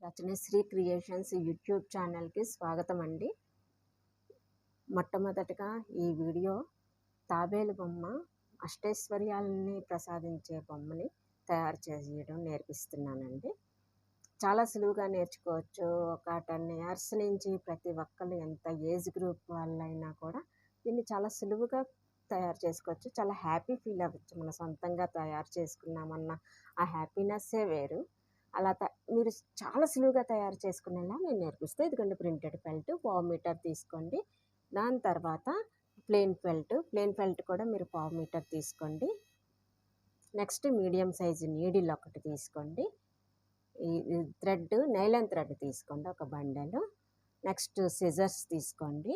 Rachanasri creations YouTube ఛానల్కి స్వాగతం అండి. మొట్టమొదటగా ఈ వీడియో తాబేలు బొమ్మ అష్టైశ్వర్యాలని ప్రసాదించే బొమ్మని తయారు చేయడం నేర్పిస్తున్నానండి. చాలా సులువుగా నేర్చుకోవచ్చు. ఒక 10 ఇయర్స్ నుంచి ప్రతి ఒక్కళ్ళు ఎంత ఏజ్ గ్రూప్ వాళ్ళైనా కూడా దీన్ని చాలా సులువుగా తయారు చేసుకోవచ్చు. చాలా హ్యాపీ ఫీల్ అవ్వచ్చు. మన సొంతంగా తయారు చేసుకున్నామన్న ఆ హ్యాపీనెస్సే వేరు. అలా మీరు చాలా సులువుగా తయారు చేసుకునేలా నేను నేర్పిస్తే, ఇదిగోండి ప్రింటెడ్ ఫెల్ట్ పావు మీటర్ తీసుకోండి. దాని తర్వాత ప్లెయిన్ ఫెల్ట్ కూడా మీరు పావు మీటర్ తీసుకోండి. నెక్స్ట్ మీడియం సైజు నీడిల్ ఒకటి తీసుకోండి. ఈ థ్రెడ్ నైలాన్ థ్రెడ్ తీసుకోండి ఒక బండెలు. నెక్స్ట్ సిజర్స్ తీసుకోండి.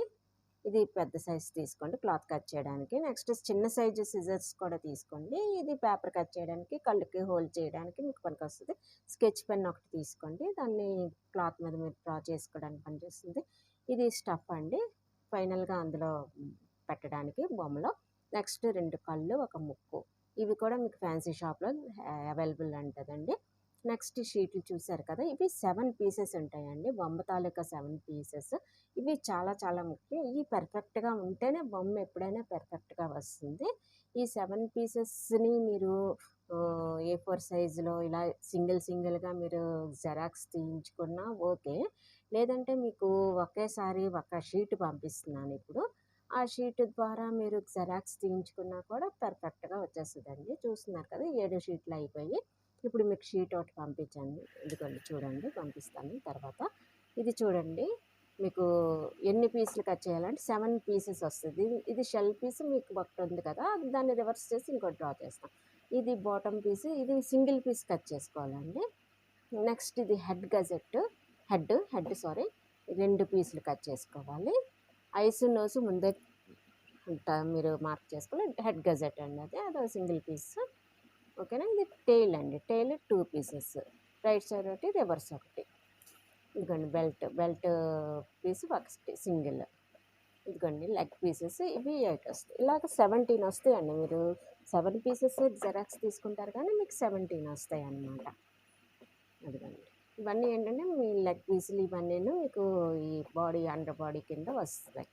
ఇది పెద్ద సైజు తీసుకోండి క్లాత్ కట్ చేయడానికి. నెక్స్ట్ చిన్న సైజు సిజర్స్ కూడా తీసుకోండి. ఇది పేపర్ కట్ చేయడానికి, కళ్ళకి హోల్డ్ చేయడానికి మీకు పనికొస్తుంది. స్కెచ్ పెన్ ఒకటి తీసుకోండి. దాన్ని క్లాత్ మీద మీరు డ్రా చేసుకోవడానికి పనిచేస్తుంది. ఇది స్టఫ్ అండి, ఫైనల్గా అందులో పెట్టడానికి బొమ్మలో. నెక్స్ట్ 2 కళ్ళు, ఒక ముక్కు. ఇవి కూడా మీకు ఫ్యాన్సీ షాప్లో అవైలబుల్ ఉంటుందండి. నెక్స్ట్ షీట్లు చూసారు కదా, ఇవి 7 పీసెస్ ఉంటాయండి. బొమ్మ తాలూకా 7 పీసెస్. ఇవి చాలా చాలా ముఖ్యం. ఇవి పర్ఫెక్ట్గా ఉంటేనే బొమ్మ ఎప్పుడైనా పర్ఫెక్ట్గా వస్తుంది. ఈ 7 పీసెస్ని మీరు A4 సైజులో ఇలా సింగిల్గా మీరు జెరాక్స్ తీయించుకున్నా ఓకే. లేదంటే మీకు ఒకేసారి ఒక షీట్ పంపిస్తున్నాను ఇప్పుడు. ఆ షీట్ ద్వారా మీరు జెరాక్స్ తీయించుకున్నా కూడా పర్ఫెక్ట్గా వచ్చేస్తుందండి. చూస్తున్నారు కదా, 7 షీట్లు అయిపోయి. ఇప్పుడు మీకు షీట్ ఒకటి పంపించండి. ఇదిగోండి చూడండి, పంపిస్తాను తర్వాత. ఇది చూడండి, మీకు ఎన్ని పీసులు కట్ చేయాలంటే 7 పీసెస్ వస్తుంది. ఇది షెల్ పీస్ మీకు ఒకటి ఉంది కదా, దాన్ని రివర్స్ చేసి ఇంకోటి డ్రా చేస్తాం. ఇది బాటమ్ పీస్, ఇది సింగిల్ పీస్ కట్ చేసుకోవాలండి. నెక్స్ట్ ఇది హెడ్ 2 పీసులు కట్ చేసుకోవాలి. ఐస్ నోసు ముందే మీరు మార్క్ చేసుకోవాలి. హెడ్ గజెట్ అండి, అదో సింగిల్ పీస్. ఓకేనా. ఇది టెయిల్ అండి, టెయిల్ 2 పీసెస్, రైట్ సైడ్ ఒకటి, రివర్స్ ఒకటి. ఇదిగోండి బెల్ట్ పీస్ ఒకటి సింగిల్. ఇదిగోండి లెగ్ పీసెస్, ఇవి 8 వస్తాయి. ఇలాగ 17 వస్తాయండి. మీరు 7 పీసెస్ జెరాక్స్ తీసుకుంటారు కానీ మీకు 17 వస్తాయి అన్నమాట. అదిగోండి, ఇవన్నీ ఏంటంటే మీ లెగ్ పీసులు ఇవన్నీ మీకు ఈ బాడీ అండర్ బాడీ కింద వస్తాయి.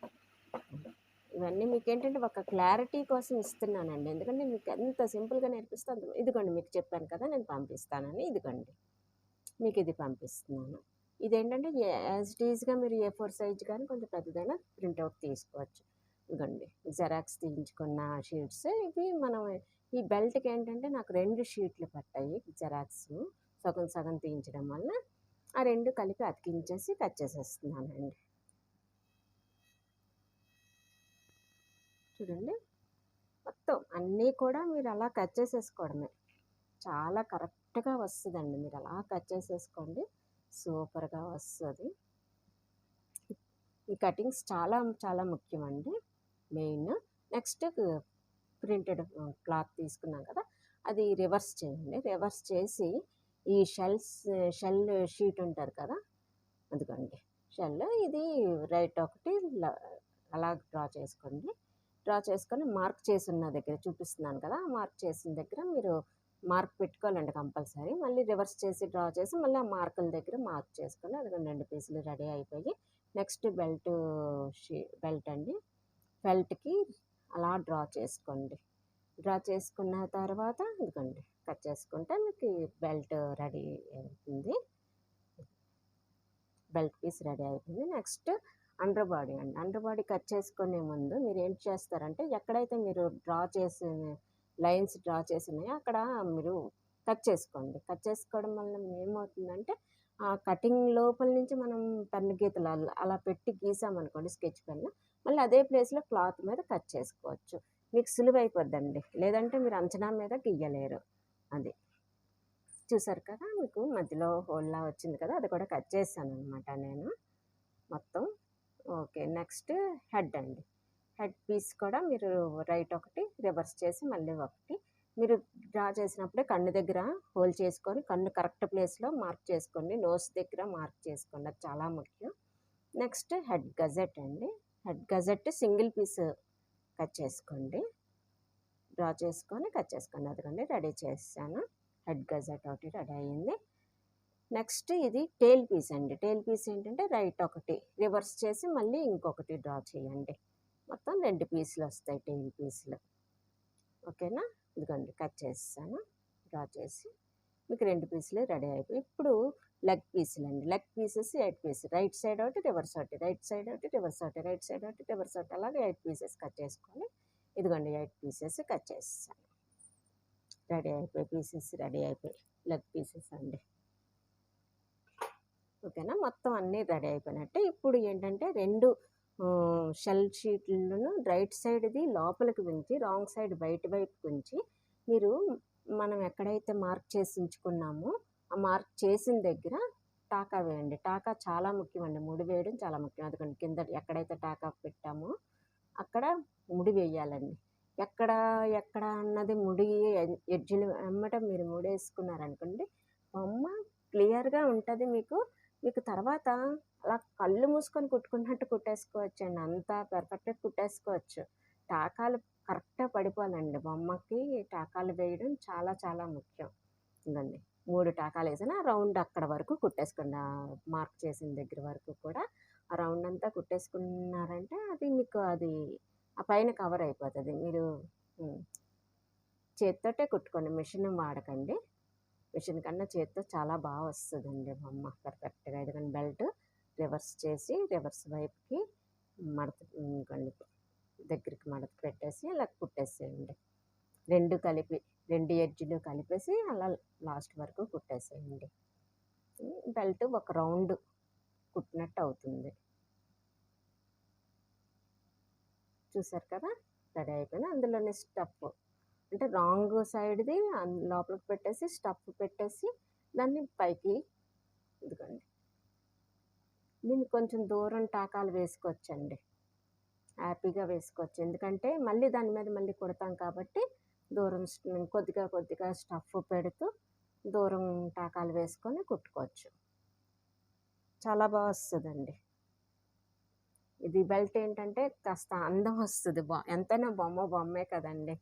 ఇవన్నీ మీకు ఏంటంటే ఒక క్లారిటీ కోసం ఇస్తున్నానండి, ఎందుకంటే మీకు ఎంత సింపుల్గా నేర్పిస్తాను. ఇదిగోండి మీకు చెప్పాను కదా నేను పంపిస్తానని, ఇదిగోండి మీకు ఇది పంపిస్తున్నాను. ఇదేంటంటే యాజ్ ఇట్ ఈజ్గా మీరు A4 సైజు కానీ కొంచెం పెద్దదైనా ప్రింట్అవుట్ తీసుకోవచ్చు. ఇదిగోండి జెరాక్స్ తీయించుకున్న షీట్స్ ఇవి. మనం ఈ బెల్ట్కి ఏంటంటే నాకు 2 షీట్లు పట్టాయి జెరాక్స్, సగం తీయించడం వల్ల ఆ 2 కలిపి అతికించేసి కట్ చేసేస్తున్నానండి. చూడండి, మొత్తం అన్నీ కూడా మీరు అలా కట్ చేసేసుకోవడమే. చాలా కరెక్ట్గా వస్తుందండి. మీరు అలా కట్ చేసేసుకోండి, సూపర్గా వస్తుంది. ఈ కటింగ్స్ చాలా చాలా ముఖ్యమండి, మెయిన్. నెక్స్ట్ ప్రింటెడ్ క్లాత్ తీసుకున్నాం కదా, అది రివర్స్ చేయండి. రివర్స్ చేసి ఈ షెల్ షీట్ ఉంటుంది కదా, అదిగోండి షెల్, ఇది రైట్ ఒకటి అలా డ్రా చేసుకోండి. డ్రా చేసుకొని మార్క్ చేసి ఉన్న దగ్గర చూపిస్తున్నాను కదా, మార్క్ చేసిన దగ్గర మీరు మార్క్ పెట్టుకోవాలండి కంపల్సరీ. మళ్ళీ రివర్స్ చేసి డ్రా చేసి మళ్ళీ ఆ మార్కుల దగ్గర మార్క్ చేసుకొని, అది 2 పీసులు రెడీ అయిపోయి. నెక్స్ట్ బెల్ట్ అండి, బెల్ట్కి అలా డ్రా చేసుకోండి. డ్రా చేసుకున్న తర్వాత ఇదిగోండి కట్ చేసుకుంటే మీకు బెల్ట్ రెడీ అవుతుంది. బెల్ట్ పీస్ రెడీ అయిపోయింది. నెక్స్ట్ అండర్ బాడీ అండి. అండర్ బాడీ కట్ చేసుకునే ముందు మీరు ఏం చేస్తారంటే, ఎక్కడైతే మీరు లైన్స్ డ్రా చేసినాయో అక్కడ మీరు కట్ చేసుకోండి. కట్ చేసుకోవడం వల్ల ఏమవుతుందంటే, ఆ కటింగ్ లోపల నుంచి మనం పెన్ను గీతలు అలా పెట్టి గీసామనుకోండి స్కెచ్ పెన్ను, మళ్ళీ అదే ప్లేస్లో క్లాత్ మీద కట్ చేసుకోవచ్చు. మీకు సులువైపోద్దండి. లేదంటే మీరు అంచనా మీద గీయలేరు. అది చూసారు కదా, మీకు మధ్యలో హోల్లా వచ్చింది కదా, అది కూడా కట్ చేశాను అనమాట నేను మొత్తం. ఓకే. నెక్స్ట్ హెడ్ అండి. హెడ్ పీస్ కూడా మీరు రైట్ ఒకటి, రివర్స్ చేసి మళ్ళీ ఒకటి. మీరు డ్రా చేసినప్పుడే కన్ను దగ్గర హోల్ చేసుకొని, కన్ను కరెక్ట్ ప్లేస్లో మార్క్ చేసుకోండి. నోస్ దగ్గర మార్క్ చేసుకోండి, అది చాలా ముఖ్యం. నెక్స్ట్ హెడ్ గజెట్ అండి. Head gadget single piece cut చేసుకోండి. డ్రా చేసుకొని కట్ చేసుకోండి. అదిగోండి రెడీ చేశాను. హెడ్ గజెట్ ఒకటి రెడీ అయ్యింది. నెక్స్ట్ ఇది టేల్ పీస్ అండి. టేల్ పీస్ ఏంటంటే రైట్ ఒకటి రివర్స్ చేసి మళ్ళీ ఇంకొకటి డ్రా చేయండి. మొత్తం 2 పీసులు వస్తాయి టేల్ పీసులు. ఓకేనా? ఇదిగోండి కట్ చేసేసాను. డ్రా చేసి మీకు 2 పీసులు రెడీ అయిపోయి ఇప్పుడు లెగ్ పీసులండి. Leg pieces 8 piece. Right side ఒకటి, రివర్స్ ఒకటి, రైట్ సైడ్ ఒకటి, రివర్స్ ఒకటి, రైట్ సైడ్ ఒకటి, రివర్స్ ఒకటి, అలాగే 8 పీసెస్ కట్ చేసుకోవాలి. ఇదిగోండి 8 పీసెస్ కట్ చేసేసాను. రెడీ అయిపోయి పీసెస్ రెడీ అయిపోయి లెగ్ పీసెస్ అండి. ఓకేనా? మొత్తం అన్నీ రెడీ అయిపోయినట్టే. ఇప్పుడు ఏంటంటే 2 షెల్ షీట్లను రైట్ సైడ్‌ది లోపలికి ఉంచి, రాంగ్ సైడ్ బయట వైపుకి ఉంచి, మీరు మనం ఎక్కడైతే మార్క్ చేసి ఉంచుకున్నామో, ఆ మార్క్ చేసిన దగ్గర టాకా వేయండి. టాకా చాలా ముఖ్యమండి. ముడి వేయడం చాలా ముఖ్యం. అదిగోండి కింద ఎక్కడైతే టాకా పెట్టామో అక్కడ ముడి వేయాలండి. ఎక్కడ ఎక్కడ అన్నది ముడి ఎడ్జ్‌లు ఎమ్మట మీరు ముడేసుకున్నారనుకోండి, బొమ్మ క్లియర్‌గా ఉంటది మీకు. మీకు తర్వాత అలా కళ్ళు మూసుకొని కుట్టుకున్నట్టు కుట్టేసుకోవచ్చండి. అంత పర్ఫెక్ట్‌గా కుట్టేసుకోవచ్చు. టాకాలు కరెక్ట్‌గా పడిపోవాలండి. బొమ్మకి టాకాలు వేయడం చాలా చాలా ముఖ్యం. ఇదండి 3 టాకాలేసినా రౌండ్ అక్కడ వరకు కుట్టేసుకోండి. మార్క్ చేసిన దగ్గర వరకు కూడా ఆ రౌండ్ అంతా కుట్టేసుకున్నారంటే అది మీకు అది ఆ పైన కవర్ అయిపోతది. మీరు చేత్తోటే కుట్టుకోండి. మిషన్ వాడకండి. మిషన్ కన్నా చేత్తో చాలా బాగా వస్తుందండి బొమ్మ పర్ఫెక్ట్‌గా. ఇదిగోండి బెల్ట్ రివర్స్ చేసి రివర్స్ వైపుకి మడత ఇంకోండి దగ్గరికి మడత పెట్టేసి ఇలా కుట్టేసేయండి. 2 కలిపి 2 ఎడ్జ్‌లు కలిపేసి అలా లాస్ట్ వరకు కుట్టేసేయండి. బెల్ట్ ఒక రౌండ్ కుట్టినట్టు అవుతుంది. చూసారు కదా? రెడీ అయిపోయింది. అందులోనే స్టఫ్ అంటే రాంగ్ సైడ్‌ది లోపలికి పెట్టేసి స్టఫ్ పెట్టేసి దాన్ని పైకి ఇదిగోండి. దీన్ని కొంచెం దూరం టాకాలు వేసుకోవచ్చండి. హ్యాపీగా వేసుకోవచ్చు. ఎందుకంటే మళ్ళీ దాని మీద మళ్ళీ కుడతాం కాబట్టి దూరం కొద్దిగా కొద్దిగా స్టఫ్ పెడుతూ దూరం టాకాలు వేసుకొని కుట్టుకోవచ్చు. చాలా బాగా వస్తుందండి. ఇది బెల్ట్ ఏంటంటే కాస్త అందం వస్తుంది. ఎంతైనా బొమ్మ బొమ్మే కదండి.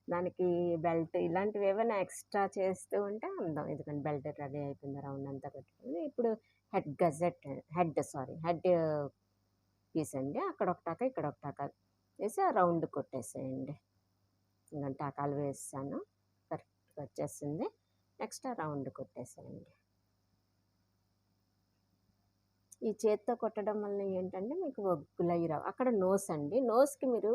దానికి బెల్ట్ ఇలాంటివి ఏమైనా ఎక్స్ట్రా చేస్తూ ఉంటే అందం. ఎందుకంటే బెల్ట్ రెడీ అయిపోయింది. రౌండ్ అంతా పెట్టుకుంది. ఇప్పుడు హెడ్ పీస్ అండి. అక్కడ ఒక టాకా ఇక్కడ ఒక టాకా వేసి ఆ రౌండ్ కొట్టేసేయండి. ఇంకా టాకాలు వేసాను. కరెక్ట్గా వచ్చేసింది. నెక్స్ట్ ఆ రౌండ్ కొట్టేసేయండి. ఈ చేత్తో కొట్టడం వల్ల ఏంటంటే మీకు ఒగ్గులయి రావు. అక్కడ నోస్ అండి. నోస్‌కి మీరు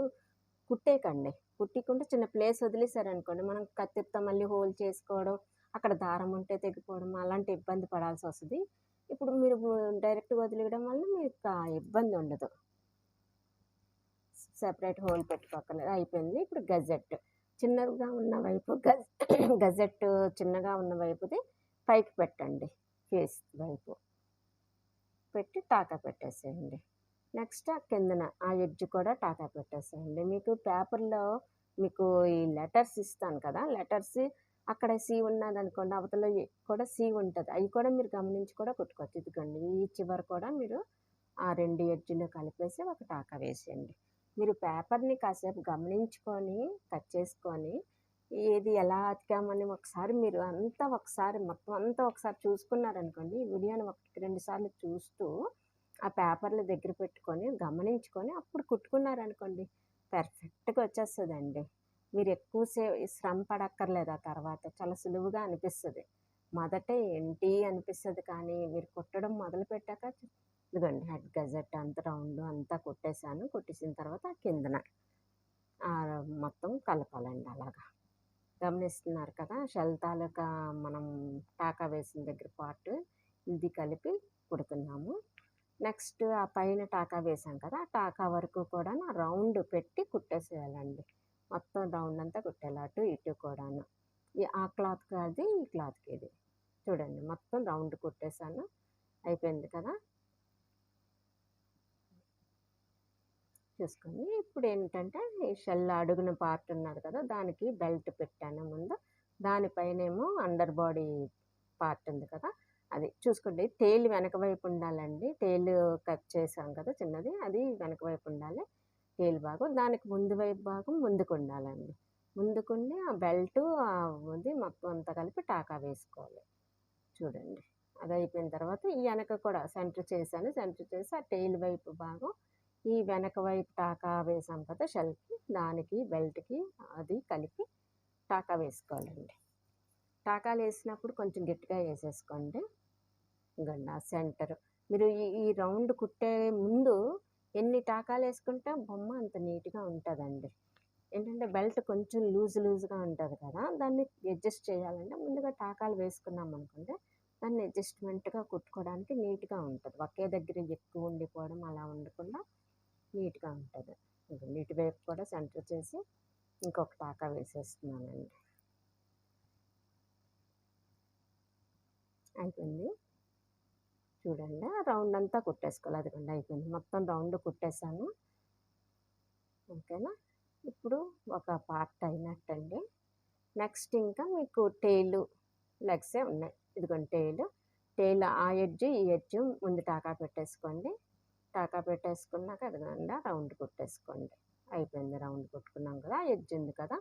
కుట్టేయకండి. కుట్టకుండా చిన్న ప్లేస్ వదిలేసారనుకోండి, మనం కత్తిరితో మళ్ళీ హోల్ చేసుకోవడం, అక్కడ దారం ఉంటే తెగిపోవడం అలాంటి ఇబ్బంది పడాల్సి వస్తది. ఇప్పుడు మీరు డైరెక్ట్‌గా వదిలేయడం వల్ల మీకు ఆ ఇబ్బంది ఉండదు. సెపరేట్ హోల్ పెట్టుకోక్కర్లేదు. అయిపోయింది. ఇప్పుడు గజెట్. చిన్నగా ఉన్న వైపు గజెట్ చిన్నగా ఉన్న వైపుది పైకి పెట్టండి. ఫేస్ వైపు పెట్టి టాకా పెట్టేసేయండి. నెక్స్ట్ ఆ కిందన ఆ ఎడ్జ్ కూడా టాకా పెట్టేసేయండి. మీకు పేపర్‌లో మీకు ఈ లెటర్స్ ఇస్తాను కదా! లెటర్స్ అక్కడ సి ఉన్నదనుకోండి, అవతల కూడా సి ఉంటది. అయి కూడా మీరు గమనించి కూడా కుట్టుకోవచ్చు. ఇదిగోండి ఈ చివర కూడా మీరు ఆ 2 ఎడ్జ్‌లు కలిపేసి ఒక టాకా వేసేయండి. మీరు పేపర్‌ని కాసేపు గమనించుకొని, కట్ చేసుకొని, ఏది ఎలా అతికామని ఒకసారి మీరు ఒకసారి మొత్తం అంతా ఒకసారి చూసుకున్నారనుకోండి, ఈ వీడియోని 1, 2 సార్లు చూస్తూ, ఆ పేపర్‌లు దగ్గర పెట్టుకొని, గమనించుకొని అప్పుడు కుట్టుకున్నారనుకోండి, పర్ఫెక్ట్‌గా వచ్చేస్తదండి. మీరు ఎక్కువ శ్రమ పడక్కర్లేదు ఆ తర్వాత. చాలా సులువుగా అనిపిస్తది. మొదట ఏంటి అనిపిస్తది కానీ, మీరు కుట్టడం మొదలుపెట్టాక ఇదిగోండి హెడ్ గజెట్ అంతా రౌండ్ అంతా కుట్టేసాను. కుట్టేసిన తర్వాత కిందన మొత్తం కలపాలండి అలాగా. గమనిస్తున్నారు కదా! షెల్ తాలూకా మనం టాకా వేసిన దగ్గర పార్ట్ ఇది కలిపి కుడుతున్నాము. నెక్స్ట్ ఆ పైన టాకా వేసాం కదా! ఆ టాకా వరకు కూడా రౌండ్ పెట్టి కుట్టేసేయాలండి. మొత్తం రౌండ్ అంతా కుట్టేయాలి. అటు ఇటు కూడాను. ఆ క్లాత్‌కి అది, ఈ క్లాత్‌కి ఇది. చూడండి మొత్తం రౌండ్ కుట్టేసాను. అయిపోయింది కదా! చూసుకోండి. ఇప్పుడేంటంటే ఈ షెల్ అడుగున పార్ట్ ఉన్నది కదా! దానికి బెల్ట్ పెట్టాను ముందు. దానిపైనేమో అండర్ బాడీ పార్ట్ ఉంది కదా! అది చూసుకోండి. టెయిల్ వెనక వైపు ఉండాలండి. టెయిల్ కట్ చేసాం కదా చిన్నది. అది వెనక వైపు ఉండాలి. టెయిల్ భాగం. దానికి ముందు వైపు భాగం ముందుకుండాలండి. ముందుకుండి ఆ బెల్టు ఇది మొత్తం అంతా కలిపి టాకా వేసుకోవాలి. చూడండి. అది అయిపోయిన తర్వాత ఈ వెనక కూడా సెంటర్ చేశాను. సెంటర్ చేసి ఆ టెయిల్ వైపు భాగం ఈ వెనక వైపు టాకా వేసాం కదా షెల్కి, దానికి బెల్ట్కి అది కలిపి టాకా వేసుకోవాలండి. టాకాలు వేసినప్పుడు కొంచెం గట్టిగా వేసేసుకోండి. ఇంకండి ఆ సెంటర్ మీరు ఈ రౌండ్ కుట్టే ముందు ఎన్ని టాకాలు వేసుకుంటే బొమ్మ అంత నీట్గా ఉంటుందండి. ఏంటంటే బెల్ట్ కొంచెం లూజ్గా ఉంటుంది కదా, దాన్ని అడ్జస్ట్ చేయాలంటే ముందుగా టాకాలు వేసుకున్నాం అనుకుంటే దాన్ని అడ్జస్ట్మెంట్గా కుట్టుకోవడానికి నీట్గా ఉంటుంది. ఒకే దగ్గర ఎక్కువ ఉండిపోవడం అలా ఉండకుండా నీట్గా ఉంటుంది. ఇటువైపు కూడా సెంటర్ చేసి ఇంకొక టాకా వేసేస్తున్నానండి. అయిపోయింది. చూడండి రౌండ్ అంతా కుట్టేసుకోవాలి. అదిగోండి అయిపోయింది, మొత్తం రౌండ్ కుట్టేశాను. ఓకేనా, ఇప్పుడు ఒక పార్ట్ అయినట్టండి. నెక్స్ట్ ఇంకా మీకు టెయిల్ లెగ్సే ఉన్నాయి. ఇదిగోండి టెయిల్ ఆ ఎడ్జ్ ఈ ఎడ్జ్ ముందు టాకా పెట్టేసుకోండి. టాకా పెట్టేసుకున్నాక అదిగోండి రౌండ్ కుట్టేసుకోండి. అయిపోయింది, రౌండ్ కుట్టుకున్నాం కదా. ఆ ఎడ్జ్ ఉంది కదా,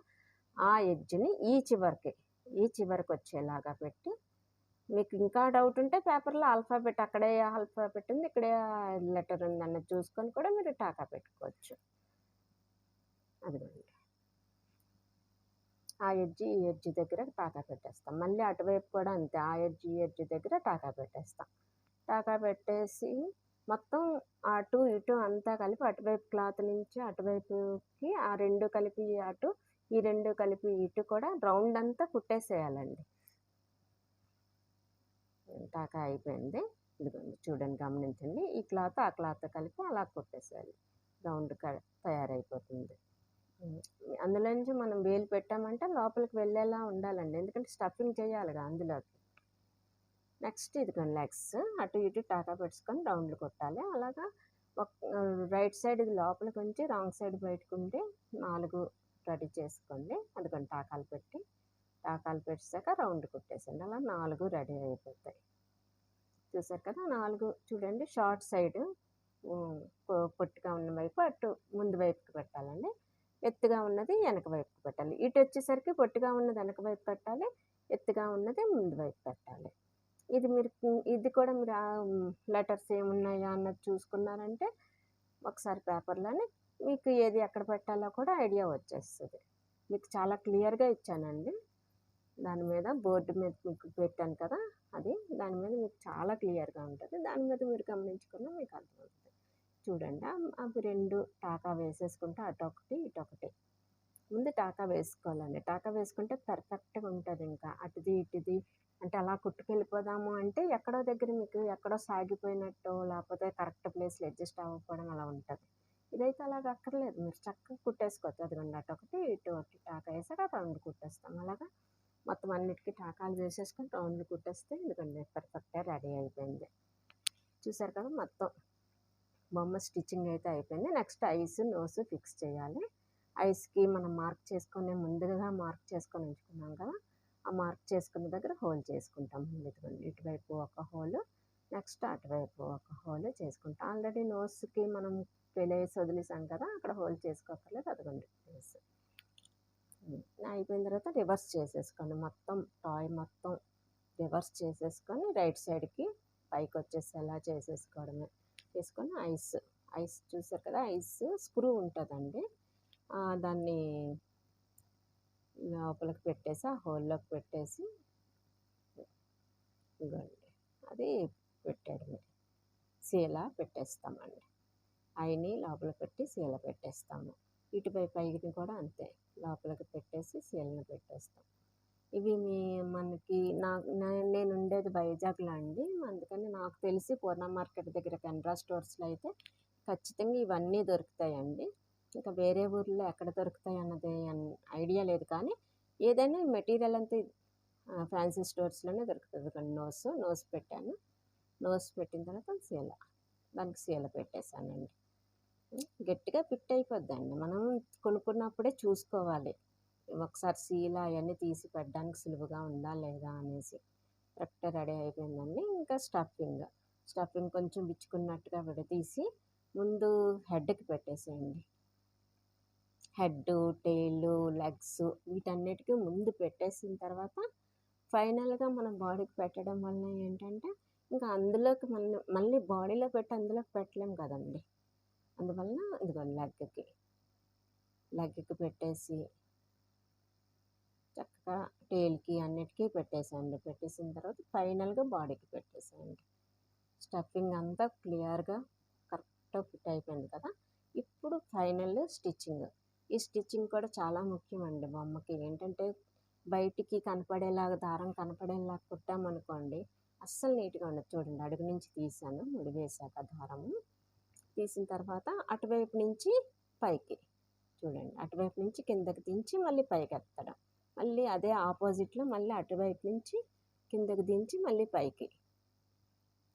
ఆ ఎడ్జ్ని ఈ చివరికి వచ్చేలాగా పెట్టి, మీకు ఇంకా డౌట్ ఉంటే పేపర్లో ఆల్ఫాబెట్ అక్కడే ఆల్ఫాబెట్ ఉంది, ఇక్కడే లెటర్ ఉంది అన్నది చూసుకొని కూడా మీరు టాకా పెట్టుకోవచ్చు. అదిగోండి ఆ ఎడ్జ్ ఈ ఎడ్జ్ దగ్గర టాకా పెట్టేస్తాం. మళ్ళీ అటువైపు కూడా అంతే, ఆ ఎడ్జ్ ఈ ఎడ్జ్ దగ్గర టాకా పెట్టేస్తాం. టాకా పెట్టేసి మొత్తం అటు ఇటు అంతా కలిపి అటువైపు క్లాత్ నుంచి అటువైపుకి ఆ రెండు కలిపి అటు, ఈ రెండు కలిపి ఇటు కూడా రౌండ్ అంతా కుట్టేసేయాలండి. టాకా అయిపోయింది. ఇదిగోండి చూడండి, గమనించండి, ఈ క్లాత్ ఆ క్లాత్ కలిపి అలా కుట్టేసేయాలి. రౌండ్ తయారైపోతుంది. అందులో నుంచి మనం వేలు పెట్టామంటే లోపలికి వెళ్ళేలా ఉండాలండి, ఎందుకంటే స్టఫింగ్ చేయాలిగా అందులోకి. నెక్స్ట్ ఇదిగోండి లెగ్స్ అటు ఇటు టాకా పెట్టుకొని రౌండ్లు కొట్టాలి. అలాగా రైట్ సైడ్ ఇది లోపలికి ఉంచి రాంగ్ సైడ్ బయటకు ఉంటే 4 రెడీ చేసుకోండి. అదిగోండి టాకాలు పెట్టాక రౌండ్ కుట్టేసండి. అలా 4 రెడీ అయిపోతాయి. చూసారు కదా, 4 చూడండి. షార్ట్ సైడ్ పొట్టిగా ఉన్న వైపు అటు ముందు వైపుకి పెట్టాలండి, ఎత్తుగా ఉన్నది వెనక వైపుకి పెట్టాలి. ఇటు వచ్చేసరికి పొట్టిగా ఉన్నది వెనక వైపు పెట్టాలి, ఎత్తుగా ఉన్నది ముందు వైపు పెట్టాలి. ఇది కూడా మీరు లెటర్స్ ఏమున్నాయా అన్నది చూసుకున్నారంటే ఒకసారి పేపర్లోనే మీకు ఏది ఎక్కడ పెట్టాలో కూడా ఐడియా వచ్చేస్తుంది. మీకు చాలా క్లియర్గా ఇచ్చానండి. దాని మీద బోర్డు మీద మీకు పెట్టాను కదా, అది దాని మీద మీకు చాలా క్లియర్గా ఉంటుంది. దాని మీద మీరు గమనించుకున్నా మీకు అర్థమవుతుంది. చూడండి అవి 2 టాకా వేసేసుకుంటే అటొకటి ఇటొకటి. ముందు టాకా వేసుకోవాలండి. టాకా వేసుకుంటే పర్ఫెక్ట్గా ఉంటుంది. ఇంకా అటుది ఇటుది అంటే అలా కుట్టుకెళ్ళిపోదాము అంటే ఎక్కడో దగ్గర మీకు ఎక్కడో సాగిపోయినట్టు, లేకపోతే కరెక్ట్ ప్లేస్లో అడ్జస్ట్ అవ్వకపోవడం అలా ఉంటుంది. ఇదైతే అలాగ అక్కర్లేదు, మీరు చక్కగా కుట్టేసుకోవచ్చు. అదిగోండి అటొకటి ఇటు ఒకటి టాకా వేసాక రౌండ్ కుట్టేస్తాం. అలాగా మొత్తం అన్నిటికీ టాకాలు వేసేసుకొని రౌండ్లు కుట్టేస్తే ఇదిగోండి పర్ఫెక్ట్గా రెడీ అయిపోయింది. చూసారు కదా, మొత్తం బొమ్మ స్టిచ్చింగ్ అయితే అయిపోయింది. నెక్స్ట్ ఐస్ నోస్ ఫిక్స్ చేయాలి. ఐస్కి మనం ముందుగా మార్క్ చేసుకొని ఉంచుకున్నాం కదా, ఆ మార్క్ చేసుకున్న దగ్గర హోల్ చేసుకుంటాం. ఇదిగోండి ఇటువైపు ఒక హోలు, నెక్స్ట్ అటువైపు ఒక హోల్ చేసుకుంటాం. ఆల్రెడీ నోస్కి మనం ప్లేస్ వదిలేసాం కదా, అక్కడ హోల్ చేసుకోకర్లేదు. అదిగోండి ప్లేస్ అయిపోయిన తర్వాత రివర్స్ చేసేసుకోండి. మొత్తం టాయ్ మొత్తం రివర్స్ చేసేసుకొని రైట్ సైడ్కి పైకి వచ్చేసేలా చేసేసుకోవడమే. చేసుకొని ఐస్ చూసారు కదా, ఐస్ స్క్రూ ఉంటుందండి, దాన్ని లోపలికి పెట్టేసి ఆ హోల్లోకి పెట్టేసి ఇవ్వండి అది పెట్టడమే. సీల పెట్టేస్తామండి, ఐని లోపల పెట్టి సీల పెట్టేస్తాము. ఇటువైపు ఐని కూడా అంతే, లోపలికి పెట్టేసి సీలను పెట్టేస్తాం. ఇవి మనకి నేను ఉండేది వైజాగ్లో అండి, అందుకని నాకు తెలిసి పూర్ణ మార్కెట్ దగ్గర కెనరా స్టోర్స్లో అయితే ఖచ్చితంగా ఇవన్నీ దొరుకుతాయండి. ఇంకా వేరే ఊర్లో ఎక్కడ దొరుకుతాయి అన్నది ఐడియా లేదు, కానీ ఏదైనా మెటీరియల్ అంతా ఫ్యాన్సీ స్టోర్స్లోనే దొరుకుతుంది. కానీ నోస్ పెట్టాను. నోస్ పెట్టిన తర్వాత దానికి సీల పెట్టేశానండి. గట్టిగా ఫిట్ అయిపోద్దండి, మనం కొనుక్కున్నప్పుడే చూసుకోవాలి ఒకసారి సీల అవన్నీ తీసి పెట్టడానికి సులువుగా ఉందా లేదా అనేసి. కరెక్ట్గా రెడీ అయిపోయిందండి. ఇంకా స్టఫింగ్ కొంచెం విచ్చుకున్నట్టుగా విడదీసి ముందు హెడ్కి పెట్టేసేయండి. హెడ్, టెయిల్, లెగ్స్ వీటన్నిటికీ ముందు పెట్టేసిన తర్వాత ఫైనల్గా మనం బాడీకి పెట్టడం వల్ల ఏంటంటే ఇంకా అందులోకి మళ్ళీ బాడీలో పెట్టి అందులోకి పెట్టలేము కదండీ. అందువలన ఇదిగో లెగ్‌కి పెట్టేసి చక్కగా టేల్‌కి అన్నిటికీ పెట్టేసేయండి. పెట్టేసిన తర్వాత ఫైనల్‌గా బాడీకి పెట్టేసేయండి. స్టఫింగ్ అంతా క్లియర్‌గా కరెక్ట్‌గా ఫిట్ అయిపోయింది కదా! ఇప్పుడు ఫైనల్ స్టిచ్చింగ్. ఈ స్టిచ్చింగ్ కూడా చాలా ముఖ్యమండి బొమ్మకి. ఏంటంటే బయటికి కనపడేలాగా దారం కనపడేలాగా కుట్టామనుకోండి అస్సలు నీట్‌గా ఉండదు. చూడండి అడుగు నుంచి తీసాను ముడి వేశాక దారము. తీసిన తర్వాత అటువైపు నుంచి పైకి చూడండి. అటువైపు నుంచి కిందకి దించి మళ్ళీ పైకెత్తడం. మళ్ళీ అదే ఆపోజిట్‌లో మళ్ళీ అటువైపు నుంచి కిందకి దించి మళ్ళీ పైకి.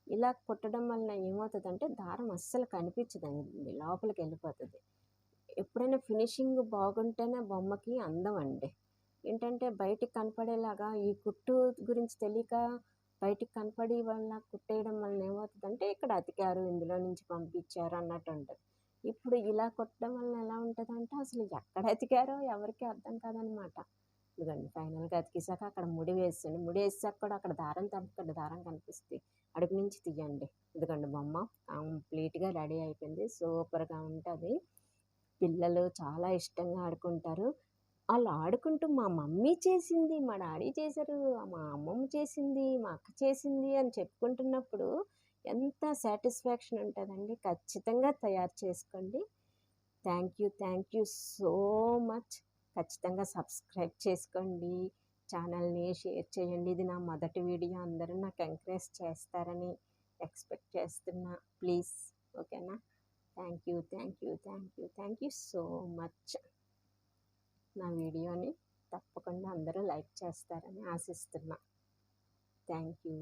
ఇలా కుట్టడం వలన ఏమవుతుందంటే దారం అస్సలు కనిపించదండి. లోపలికెళ్ళిపోతది. ఎప్పుడైనా ఫినిషింగ్ బాగుంటేనే బొమ్మకి అందం అండి. ఏంటంటే బయటికి కనపడేలాగా ఈ కుట్టు గురించి తెలియక బయటికి కనపడి వల్ల కుట్టేయడం వలన ఏమవుతుందంటే ఇక్కడ అతికారు, ఇందులో నుంచి పంపించారు అన్నట్టు ఉంటది. ఇప్పుడు ఇలా కుట్టడం వలన ఎలా ఉంటదంటే అసలు ఎక్కడ అతికారో ఎవరికీ అర్థం కాదనమాట. ఇదిగోండి ఫైనల్‌గా అతికేసాక అక్కడ ముడి వేసేయండి. ముడి వేసాక కూడా అక్కడ దారం కనిపిస్తే అడుగు నుంచి తీయండి. ఇదిగోండి బొమ్మ కంప్లీట్‌గా రెడీ అయిపోయింది. సూపర్‌గా ఉంటది. పిల్లలు చాలా ఇష్టంగా ఆడుకుంటారు. ఆళ్ళు ఆడుకుంటూ మా మమ్మీ చేసింది, మా డాడీ చేశారు, మా అమ్మమ్మ చేసింది, మా అక్క చేసింది అని చెప్పుకుంటున్నప్పుడు ఎంత సాటిస్ఫాక్షన్ ఉంటదండి. ఖచ్చితంగా తయారు చేసుకోండి. Thank you so much. ఖచ్చితంగా సబ్స్క్రైబ్ చేసుకోండి. ఛానల్‌ని షేర్ చేయండి. ఇది నా మొదటి వీడియో. అందరూ నాకు ఎంకరేజ్ చేస్తారని ఎక్స్‌పెక్ట్ చేస్తున్నా. ప్లీజ్ ఓకేనా? Thank you so much. నా వీడియోని తప్పకుండా అందరూ లైక్ చేస్తారని ఆశిస్తున్నా. Thank you.